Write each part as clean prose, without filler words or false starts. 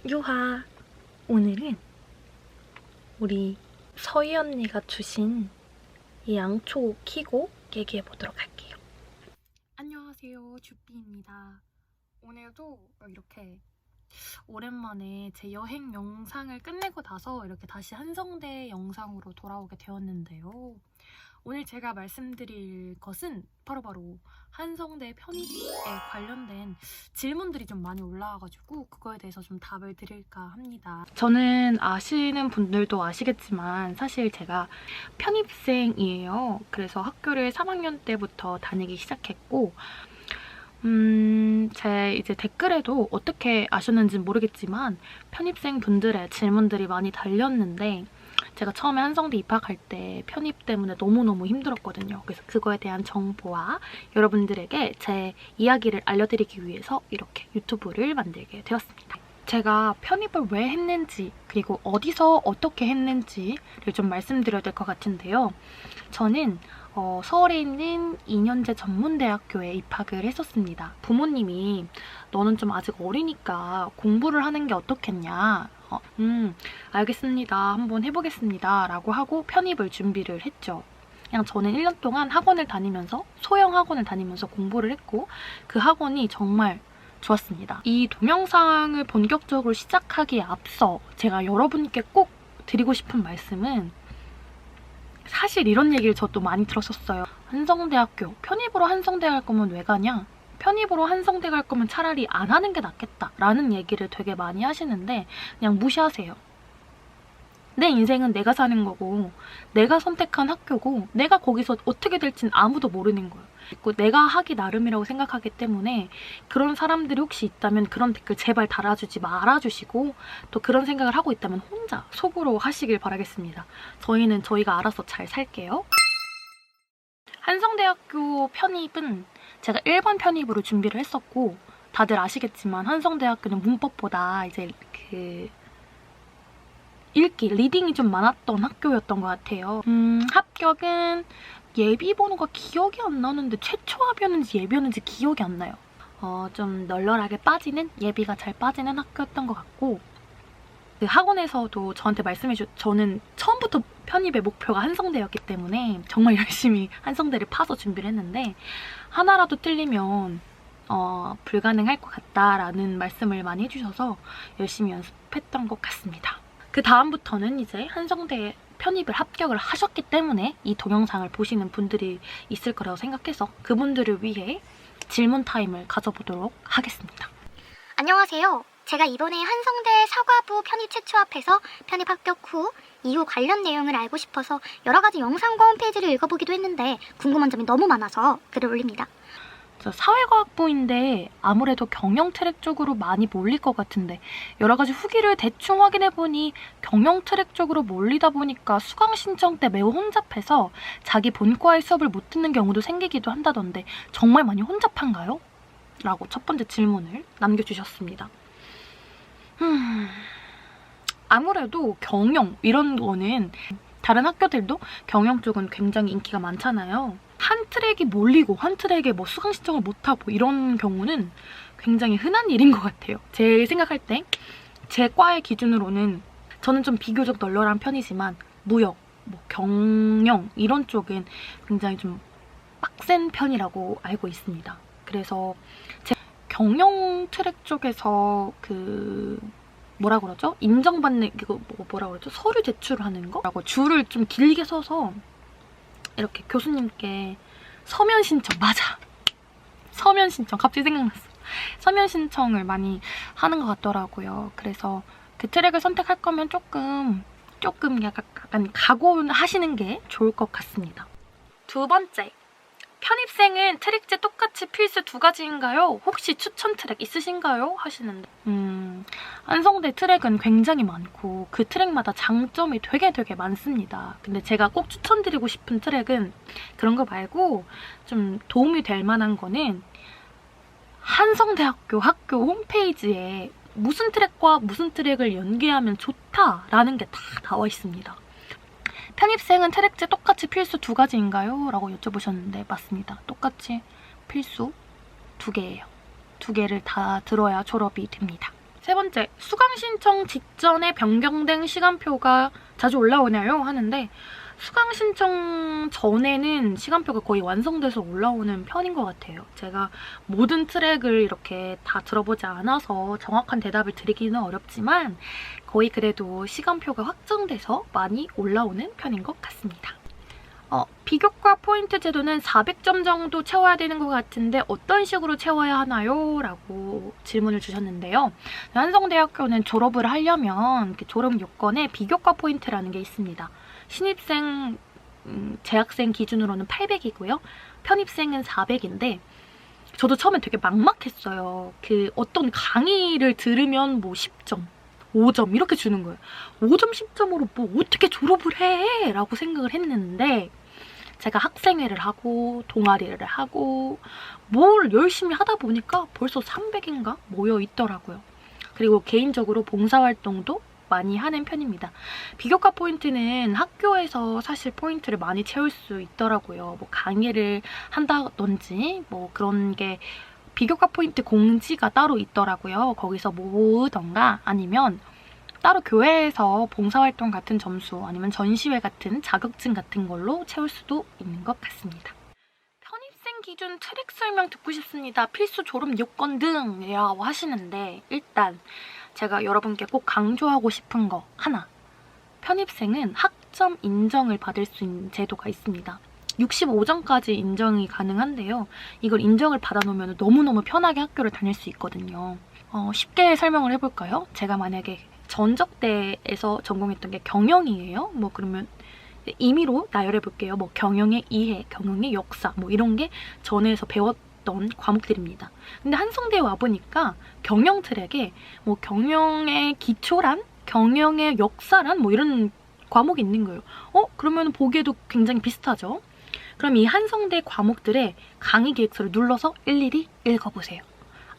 유하! 오늘은 우리 서희 언니가 주신 이 양초 키고 얘기해보도록 할게요. 안녕하세요, 주삐입니다. 오늘도 이렇게 오랜만에 제 여행 영상을 끝내고 나서 이렇게 다시 한성대 영상으로 돌아오게 되었는데요. 오늘 제가 말씀드릴 것은 바로바로 한성대 편입에 관련된 질문들이 좀 많이 올라와가지고 그거에 대해서 좀 답을 드릴까 합니다. 저는 아시는 분들도 아시겠지만 사실 제가 편입생이에요. 그래서 학교를 3학년 때부터 다니기 시작했고 제 이제 댓글에도 어떻게 아셨는지는 모르겠지만 편입생 분들의 질문들이 많이 달렸는데 제가 처음에 한성대 입학할 때 편입 때문에 너무너무 힘들었거든요. 그래서 그거에 대한 정보와 여러분들에게 제 이야기를 알려드리기 위해서 이렇게 유튜브를 만들게 되었습니다. 제가 편입을 왜 했는지 그리고 어디서 어떻게 했는지를 좀 말씀드려야 될 것 같은데요. 저는 서울에 있는 2년제 전문대학교에 입학을 했었습니다. 부모님이 너는 좀 아직 어리니까 공부를 하는 게 어떻겠냐. 알겠습니다. 한번 해보겠습니다. 라고 하고 편입을 준비를 했죠. 그냥 저는 1년 동안 학원을 다니면서 소형 학원을 다니면서 공부를 했고 그 학원이 정말 좋았습니다. 이 동영상을 본격적으로 시작하기에 앞서 제가 여러분께 꼭 드리고 싶은 말씀은 사실 이런 얘기를 저도 많이 들었었어요. 한성대학교, 편입으로 한성대 갈 거면 왜 가냐? 편입으로 한성대 갈 거면 차라리 안 하는 게 낫겠다 라는 얘기를 되게 많이 하시는데 그냥 무시하세요. 내 인생은 내가 사는 거고 내가 선택한 학교고 내가 거기서 어떻게 될진 아무도 모르는 거예요. 그리고 내가 하기 나름이라고 생각하기 때문에 그런 사람들이 혹시 있다면 그런 댓글 제발 달아주지 말아주시고 또 그런 생각을 하고 있다면 혼자 속으로 하시길 바라겠습니다. 저희는 저희가 알아서 잘 살게요. 한성대학교 편입은 제가 1번 편입으로 준비를 했었고 다들 아시겠지만 한성대학교는 문법보다 이제 읽기, 리딩이 좀 많았던 학교였던 것 같아요. 합격은 예비번호가 기억이 안 나는데 최초 합이었는지 예비였는지 기억이 안 나요. 좀 널널하게 빠지는, 예비가 잘 빠지는 학교였던 것 같고 그 학원에서도 저한테 말씀해주셨 저는 처음부터 편입의 목표가 한성대였기 때문에 정말 열심히 한성대를 파서 준비를 했는데 하나라도 틀리면 불가능할 것 같다라는 말씀을 많이 해주셔서 열심히 연습했던 것 같습니다. 그 다음부터는 이제 한성대 편입을 합격을 하셨기 때문에 이 동영상을 보시는 분들이 있을 거라고 생각해서 그분들을 위해 질문 타임을 가져보도록 하겠습니다. 안녕하세요. 제가 이번에 한성대 사과부 편입 최초 앞에서 편입 합격 후 이후 관련 내용을 알고 싶어서 여러 가지 영상과 홈페이지를 읽어보기도 했는데 궁금한 점이 너무 많아서 글을 올립니다. 저 사회과학부인데 아무래도 경영 트랙 쪽으로 많이 몰릴 것 같은데 여러 가지 후기를 대충 확인해보니 경영 트랙 쪽으로 몰리다 보니까 수강 신청 때 매우 혼잡해서 자기 본과의 수업을 못 듣는 경우도 생기기도 한다던데 정말 많이 혼잡한가요? 라고 첫 번째 질문을 남겨주셨습니다. 아무래도 경영 이런 거는 다른 학교들도 경영 쪽은 굉장히 인기가 많잖아요. 한 트랙이 몰리고 한 트랙에 뭐 수강 신청을 못하고 이런 경우는 굉장히 흔한 일인 것 같아요. 제 생각할 때 제 과의 기준으로는 저는 좀 비교적 널널한 편이지만 무역, 뭐 경영 이런 쪽은 굉장히 좀 빡센 편이라고 알고 있습니다. 그래서 제 경영 트랙 쪽에서 뭐라 그러죠? 인정받는 뭐라 그러죠? 서류 제출하는 거라고 줄을 좀 길게 서서 이렇게 교수님께 서면 신청, 맞아! 서면 신청, 갑자기 생각났어. 서면 신청을 많이 하는 것 같더라고요. 그래서 그 트랙을 선택할 거면 조금 약간 각오하시는 게 좋을 것 같습니다. 두 번째, 편입생은 트랙제 똑같이 필수 2가지인가요? 혹시 추천 트랙 있으신가요? 하시는데 한성대 트랙은 굉장히 많고 그 트랙마다 장점이 되게 많습니다. 근데 제가 꼭 추천드리고 싶은 트랙은 그런 거 말고 좀 도움이 될 만한 거는 한성대학교 학교 홈페이지에 무슨 트랙과 무슨 트랙을 연계하면 좋다라는 게 다 나와 있습니다. 편입생은 트랙제 똑같이 필수 2가지인가요? 라고 여쭤보셨는데 맞습니다. 똑같이 필수 2개예요. 2개를 다 들어야 졸업이 됩니다. 세 번째, 수강 신청 직전에 변경된 시간표가 자주 올라오나요? 하는데 수강 신청 전에는 시간표가 거의 완성돼서 올라오는 편인 것 같아요. 제가 모든 트랙을 이렇게 다 들어보지 않아서 정확한 대답을 드리기는 어렵지만 거의 그래도 시간표가 확정돼서 많이 올라오는 편인 것 같습니다. 비교과 포인트 제도는 400점 정도 채워야 되는 것 같은데 어떤 식으로 채워야 하나요? 라고 질문을 주셨는데요. 한성대학교는 졸업을 하려면 졸업 요건에 비교과 포인트라는 게 있습니다. 신입생, 재학생 기준으로는 800이고요. 편입생은 400인데 저도 처음엔 되게 막막했어요. 어떤 강의를 들으면 뭐 10점, 5점 이렇게 주는 거예요. 5점, 10점으로 뭐 어떻게 졸업을 해? 라고 생각을 했는데 제가 학생회를 하고 동아리를 하고 뭘 열심히 하다 보니까 벌써 300인가 모여 있더라고요. 그리고 개인적으로 봉사활동도 많이 하는 편입니다. 비교과 포인트는 학교에서 사실 포인트를 많이 채울 수 있더라고요. 뭐 강의를 한다든지 뭐 그런 게 비교과 포인트 공지가 따로 있더라고요. 거기서 모으던가 아니면 따로 교회에서 봉사활동 같은 점수 아니면 전시회 같은 자격증 같은 걸로 채울 수도 있는 것 같습니다. 편입생 기준 트랙 설명 듣고 싶습니다. 필수 졸업 요건 등이라고 하시는데 일단 제가 여러분께 꼭 강조하고 싶은 거 하나. 편입생은 학점 인정을 받을 수 있는 제도가 있습니다. 65점까지 인정이 가능한데요. 이걸 인정을 받아놓으면 너무너무 편하게 학교를 다닐 수 있거든요. 쉽게 설명을 해볼까요? 제가 만약에 전적대에서 전공했던 게 경영이에요. 뭐 그러면 임의로 나열해볼게요. 뭐 경영의 이해, 경영의 역사 뭐 이런 게 전에서 배웠던 과목들입니다. 근데 한성대에 와보니까 경영 트랙에 뭐 경영의 기초란, 경영의 역사란 뭐 이런 과목이 있는 거예요. 그러면 보기에도 굉장히 비슷하죠? 그럼 이 한성대 과목들의 강의 기획서를 눌러서 일일이 읽어보세요.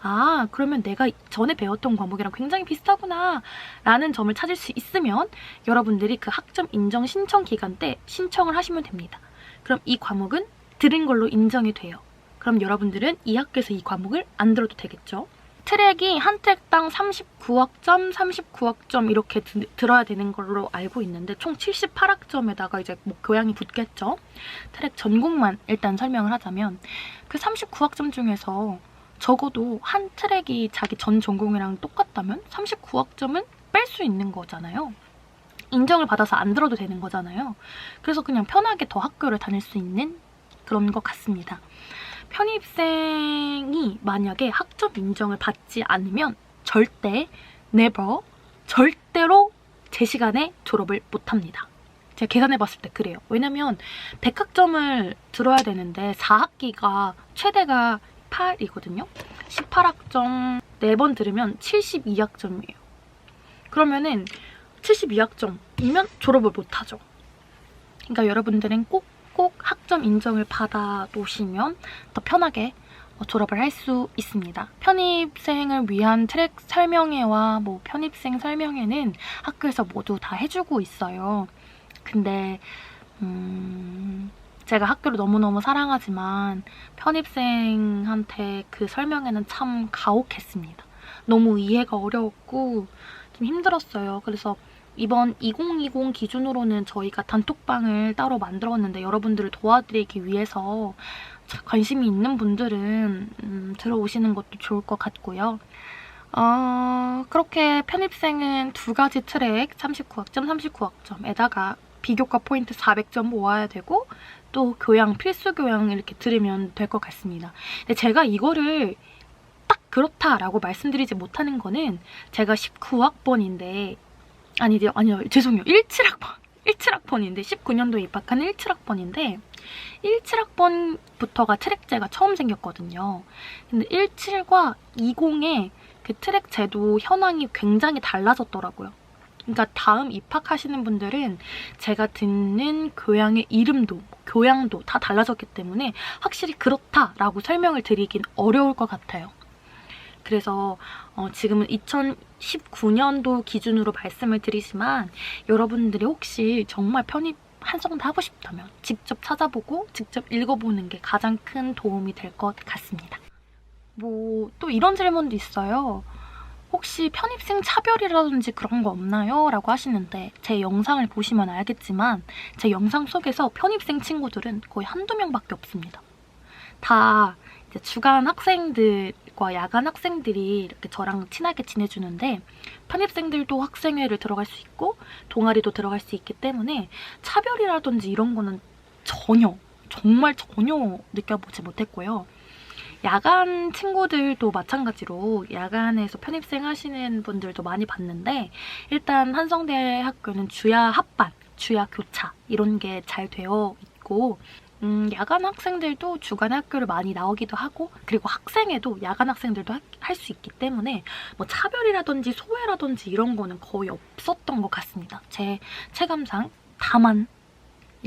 아, 그러면 내가 전에 배웠던 과목이랑 굉장히 비슷하구나 라는 점을 찾을 수 있으면 여러분들이 그 학점 인정 신청 기간 때 신청을 하시면 됩니다. 그럼 이 과목은 들은 걸로 인정이 돼요. 그럼 여러분들은 이 학교에서 이 과목을 안 들어도 되겠죠? 트랙이 한 트랙당 39학점, 39학점 이렇게 들어야 되는 걸로 알고 있는데 총 78학점에다가 이제 뭐 교양이 붙겠죠? 트랙 전공만 일단 설명을 하자면 그 39학점 중에서 적어도 한 트랙이 자기 전 전공이랑 똑같다면 39학점은 뺄 수 있는 거잖아요. 인정을 받아서 안 들어도 되는 거잖아요. 그래서 그냥 편하게 더 학교를 다닐 수 있는 그런 것 같습니다. 편입생이 만약에 학점 인정을 받지 않으면 절대로 제 시간에 졸업을 못합니다. 제가 계산해봤을 때 그래요. 왜냐면 100학점을 들어야 되는데 4학기가 최대가 8이거든요. 18학점 4번 들으면 72학점이에요. 그러면은 72학점이면 졸업을 못하죠. 그러니까 여러분들은 꼭 학점 인정을 받아 놓으시면 더 편하게 졸업을 할 수 있습니다. 편입생을 위한 트랙 설명회와 뭐 편입생 설명회는 학교에서 모두 다 해주고 있어요. 근데 제가 학교를 너무너무 사랑하지만 편입생한테 그 설명회는 참 가혹했습니다. 너무 이해가 어려웠고 좀 힘들었어요. 그래서 이번 2020 기준으로는 저희가 단톡방을 따로 만들었는데 여러분들을 도와드리기 위해서 관심이 있는 분들은 들어오시는 것도 좋을 것 같고요. 그렇게 편입생은 2가지 트랙 39학점, 39학점에다가 비교과 포인트 400점 모아야 되고 또 교양, 필수 교양 이렇게 들으면 될 것 같습니다. 근데 제가 이거를 딱 그렇다라고 말씀드리지 못하는 거는 제가 19학번인데 아니요, 죄송해요. 17학번인데 19년도에 입학한 17학번인데 17학번부터가 트랙제가 처음 생겼거든요. 근데 17과 20의 그 트랙 제도 현황이 굉장히 달라졌더라고요. 그러니까 다음 입학하시는 분들은 제가 듣는 교양의 이름도, 교양도 다 달라졌기 때문에 확실히 그렇다라고 설명을 드리긴 어려울 것 같아요. 그래서 지금은 2019년도 기준으로 말씀을 드리지만 여러분들이 혹시 정말 편입 한성대 하고 싶다면 직접 찾아보고 직접 읽어보는 게 가장 큰 도움이 될 것 같습니다. 뭐 또 이런 질문도 있어요. 혹시 편입생 차별이라든지 그런 거 없나요? 라고 하시는데 제 영상을 보시면 알겠지만 제 영상 속에서 편입생 친구들은 거의 한두 명밖에 없습니다. 다 이제 주간 학생들과 야간 학생들이 이렇게 저랑 친하게 지내주는데 편입생들도 학생회를 들어갈 수 있고 동아리도 들어갈 수 있기 때문에 차별이라든지 이런 거는 정말 전혀 느껴보지 못했고요. 야간 친구들도 마찬가지로 야간에서 편입생 하시는 분들도 많이 봤는데 일단 한성대 학교는 주야 합반, 주야 교차 이런 게 잘 되어 있고 야간 학생들도 주간 학교를 많이 나오기도 하고 그리고 학생회도 야간 학생들도 할 수 있기 때문에 뭐 차별이라든지 소외라든지 이런 거는 거의 없었던 것 같습니다. 제 체감상. 다만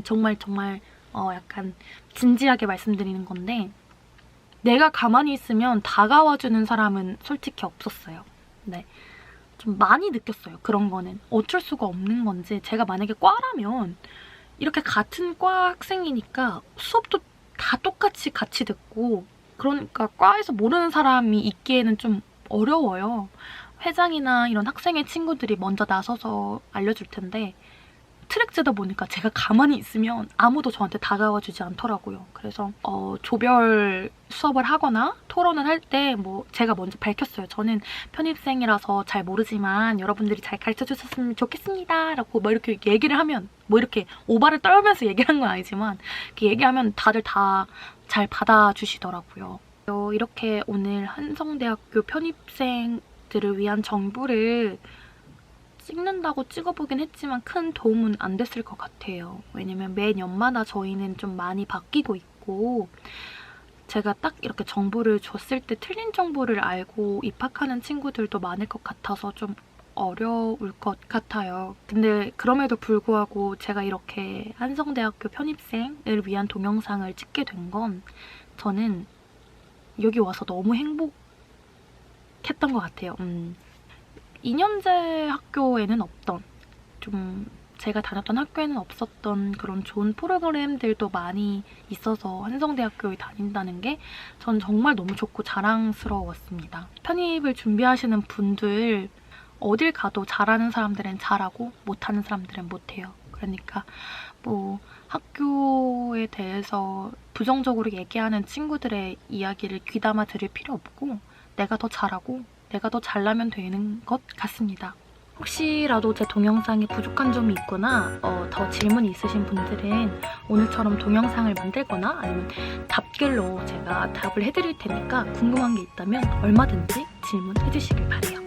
정말 약간 진지하게 말씀드리는 건데 내가 가만히 있으면 다가와주는 사람은 솔직히 없었어요. 네. 좀 많이 느꼈어요. 그런 거는. 어쩔 수가 없는 건지 제가 만약에 과라면 이렇게 같은 과 학생이니까 수업도 다 똑같이 같이 듣고 그러니까 과에서 모르는 사람이 있기에는 좀 어려워요. 회장이나 이런 학생회 친구들이 먼저 나서서 알려줄 텐데 트랙제다 보니까 제가 가만히 있으면 아무도 저한테 다가와 주지 않더라고요. 그래서 조별 수업을 하거나 토론을 할 때 뭐 제가 먼저 밝혔어요. 저는 편입생이라서 잘 모르지만 여러분들이 잘 가르쳐 주셨으면 좋겠습니다. 라고 뭐 이렇게 얘기를 하면 뭐 이렇게 오바를 떨면서 얘기를 한 건 아니지만 이렇게 얘기하면 다들 다 잘 받아주시더라고요. 이렇게 오늘 한성대학교 편입생들을 위한 정보를 찍는다고 찍어보긴 했지만 큰 도움은 안 됐을 것 같아요. 왜냐면 매년마다 저희는 좀 많이 바뀌고 있고 제가 딱 이렇게 정보를 줬을 때 틀린 정보를 알고 입학하는 친구들도 많을 것 같아서 좀 어려울 것 같아요. 근데 그럼에도 불구하고 제가 이렇게 한성대학교 편입생을 위한 동영상을 찍게 된 건 저는 여기 와서 너무 행복했던 것 같아요. 2년제 학교에는 없던 좀 제가 다녔던 학교에는 없었던 그런 좋은 프로그램들도 많이 있어서 한성대학교에 다닌다는 게 전 정말 너무 좋고 자랑스러웠습니다. 편입을 준비하시는 분들 어딜 가도 잘하는 사람들은 잘하고 못하는 사람들은 못해요. 그러니까 뭐 학교에 대해서 부정적으로 얘기하는 친구들의 이야기를 귀담아 들을 필요 없고 내가 더 잘하고 내가 더 잘나면 되는 것 같습니다. 혹시라도 제 동영상에 부족한 점이 있거나 더 질문이 있으신 분들은 오늘처럼 동영상을 만들거나 아니면 답글로 제가 답을 해드릴 테니까 궁금한 게 있다면 얼마든지 질문해 주시길 바래요.